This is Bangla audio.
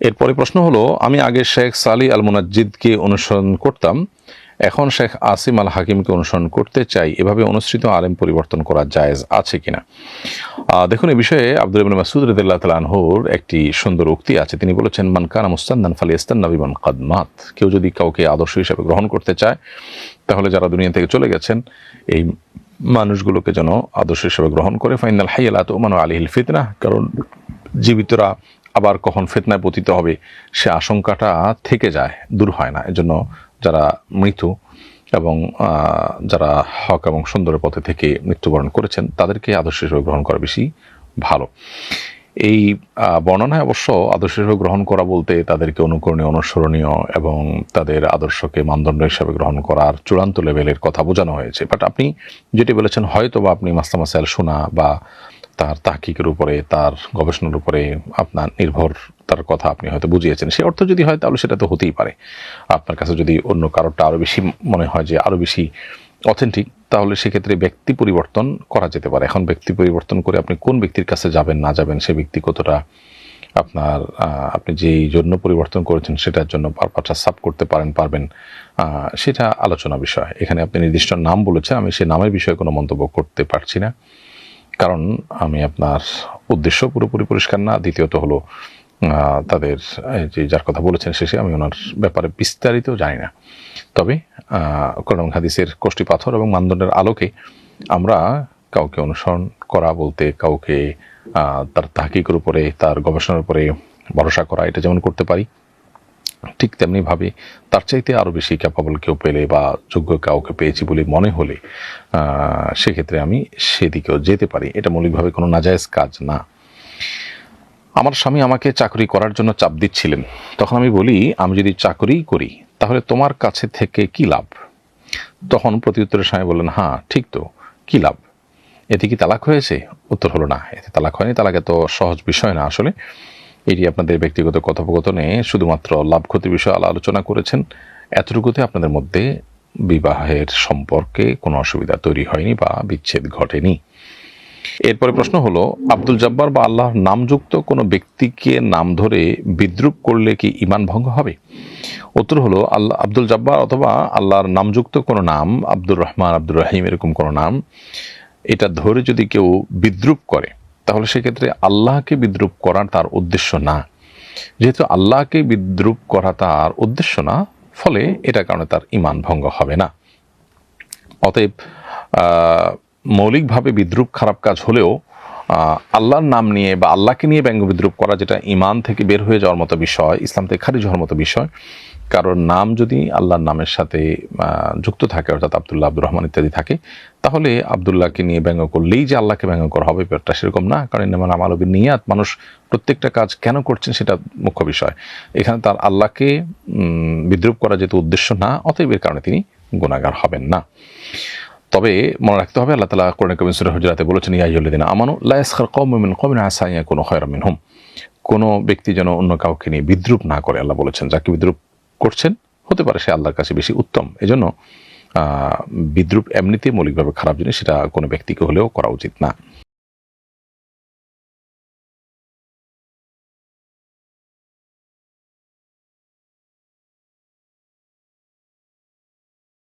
এরপরে প্রশ্ন হলো, আমি আগে শেখ সালি আল মুনাজ্জিদকে অনুসরণ করতাম, এখন শেখ আসিম আল হাকিমকে অনুসরণ করতে চাই, এভাবে অনুসৃত আলেম পরিবর্তন করা জায়েজ আছে কিনা? দেখুন, এই বিষয়ে আব্দুল্লাহ ইবনে মাসউদ রাদিয়াল্লাহু তাআলা আনহুর একটি সুন্দর উক্তি আছে। তিনি বলেছেন, মান কানা মুস্তান্নান ফালিয়াস্তান্না বিমান কাদ মাত। কেউ যদি কাউকে আদর্শ হিসেবে গ্রহণ করতে চায়, তাহলে যারা দুনিয়া থেকে চলে গেছেন এই মানুষগুলোকে যেন আদর্শ হিসেবে গ্রহণ করে। ফাইনাল হাইয়া লা তু'মানু আলাইহিল ফিতনাহ, কারণ জীবিতরা আবার কখন ফিতনায় পতিত হবে সে আশঙ্কাটা থেকে যায়, দূর হয় না। এজন্য যারা মৃত এবং যারা হক এবং সুন্দরের পথে থেকে মৃত্যুবরণ করেছেন তাদেরকে আদর্শ হিসেবে গ্রহণ করা বেশি ভালো। এই বর্ণনায় অবশ্য আদর্শ হিসেবে গ্রহণ করা বলতে তাদেরকে অনুকরণীয়, অনুসরণীয় এবং তাদের আদর্শকে মানদণ্ড হিসেবে গ্রহণ করার চূড়ান্ত লেভেলের কথা বোঝানো হয়েছে। বাট আপনি যেটি বলেছেন, হয়তো বা আপনি মাসলা মাসাইল শোনা বা তার তাহকিকের উপরে, তার গবেষণার উপরে আপনার নির্ভর তার কথা আপনি হয়তো বুঝিয়েছেন, সে অর্থ যদি হয় তাহলে সেটা তো হতেই পারে। আপনার কাছে যদি অন্য কারোরটা আরও বেশি মনে হয় যে আরও বেশি অথেন্টিক, তাহলে সেক্ষেত্রে ব্যক্তি পরিবর্তন করা যেতে পারে। এখন ব্যক্তি পরিবর্তন করে আপনি কোন ব্যক্তির কাছে যাবেন না যাবেন, সে ব্যক্তি কতটা আপনার আপনি যেই জন্য পরিবর্তন করেছেন সেটার জন্য পারপাসটা সাব করতে পারবেন, সেটা আলোচনা বিষয়। এখানে আপনি নির্দিষ্ট নাম বলেছেন, আমি সে নামের বিষয়ে কোনো মন্তব্য করতে পারছি না, কারণ আমি আপনার উদ্দেশ্য পুরোপুরি পরিষ্কার না। দ্বিতীয়ত হলো তাদের যে যার কথা বলেছেন শেষে, আমি ওনার ব্যাপারে বিস্তারিত জানি না। তবে কোরআন হাদিসের কষ্টি পাথর এবং মানদণ্ডের আলোকে আমরা কাউকে অনুসরণ করা বলতে কাউকে তার তাহকিকের উপরে, তার গবেষণার উপরে ভরসা করা, এটা যেমন করতে পারি, ঠিক তেমনিভাবে তার চাইতে আরও বেশি ক্যাপাবল কেউ পেলে বা যোগ্য কাউকে পেয়েছি বলে মনে হলে সেক্ষেত্রে আমি সেদিকেও যেতে পারি। এটা মৌলিকভাবে কোনো নাজায়েজ কাজ না। আমার স্বামী আমাকে চাকরি করার জন্য চাপ দিচ্ছিলেন, তখন আমি বলি, আমি যদি চাকরি করি তাহলে তোমার কাছে থেকে কি লাভ? তখন প্রত্যুত্তরে স্বামী বললেন, হ্যাঁ ঠিক তো, কি লাভ? এতে কি তালাক হয়েছে? উত্তর হলো, না, এতে তালাক হয়নি। তালাক এত সহজ বিষয় না আসলে। এটি আপনাদের ব্যক্তিগত কথোপকথনে শুধুমাত্র লাভ ক্ষতির বিষয়ে আলোচনা করেছেন, এতটুকুতে আপনাদের মধ্যে বিবাহের সম্পর্কে কোনো অসুবিধা তৈরি হয়নি বা বিচ্ছেদ ঘটেনি। এরপরে প্রশ্ন হলো, আব্দুল জব্বার বা আল্লাহর নামযুক্ত কোনো ব্যক্তিকে নাম ধরে বিদ্রূপ করলে কি ঈমান ভঙ্গ হবে? উত্তর হলো, আব্দুল জব্বার অথবা আল্লাহর নামযুক্ত কোনো নাম, আব্দুর রহমান, আব্দুর রহিম, এরকম কোনো নাম, এটা ধরে যদি কেউ বিদ্রূপ করে তাহলে সেক্ষেত্রে আল্লাহকে বিদ্রূপ করা তার উদ্দেশ্য না। যেহেতু আল্লাহকে বিদ্রূপ করা তার উদ্দেশ্য না, ফলে এটার কারণে তার ঈমান ভঙ্গ হবে না। অতএব মৌলিকভাবে বিদ্রূপ খারাপ কাজ হলেও আল্লাহর নাম নিয়ে বা আল্লাহকে নিয়ে ব্যঙ্গ বিদ্রূপ করা, যেটা ঈমান থেকে বের হয়ে যাওয়ার মতো বিষয়, ইসলাম থেকে খারিজ হওয়ার মতো বিষয়। কারণ নাম যদি আল্লাহর নামের সাথে যুক্ত থাকে, অর্থাৎ আব্দুল্লাহ, আব্দুর রহমান ইত্যাদি থাকে, তাহলে আব্দুল্লাহকে নিয়ে ব্যঙ্গ করলেই যে আল্লাহকে ব্যঙ্গ করা হবে ব্যাপারটা সেরকম না। কারণ ইন্নামাল আমালু বিন্নিয়াত, মানুষ প্রত্যেকটা কাজ কেন করছেন সেটা মুখ্য বিষয়। এখানে তার আল্লাহকে বিদ্রূপ করা যেহেতু উদ্দেশ্য না, অতএব এর কারণে তিনি গুনাহগার হবেন না। তবে মনে রাখতে হবে, আল্লাহ তাআলা কোরআন কারীম সূরা হুজুরাতে বলেছেন, ইয়া আইয়ুহাল্লাযীনা আমানু লা ইয়াসখার কওমুম মিন কওমিন আসা আন ইয়াকুনু খায়রাম মিনহুম। কোনো ব্যক্তি যেন অন্য কাউকে নিয়ে বিদ্রূপ না করে। আল্লাহ বলেছেন, যাকে বিদ্রূপ করছেন হতে পারে সে আল্লাহর কাছে বেশি উত্তম। এজন্য বিদ্রূপ এমনিতেই মৌলিকভাবে খারাপ জিনিস, সেটা কোনো ব্যক্তিকে হলেও করা উচিত না।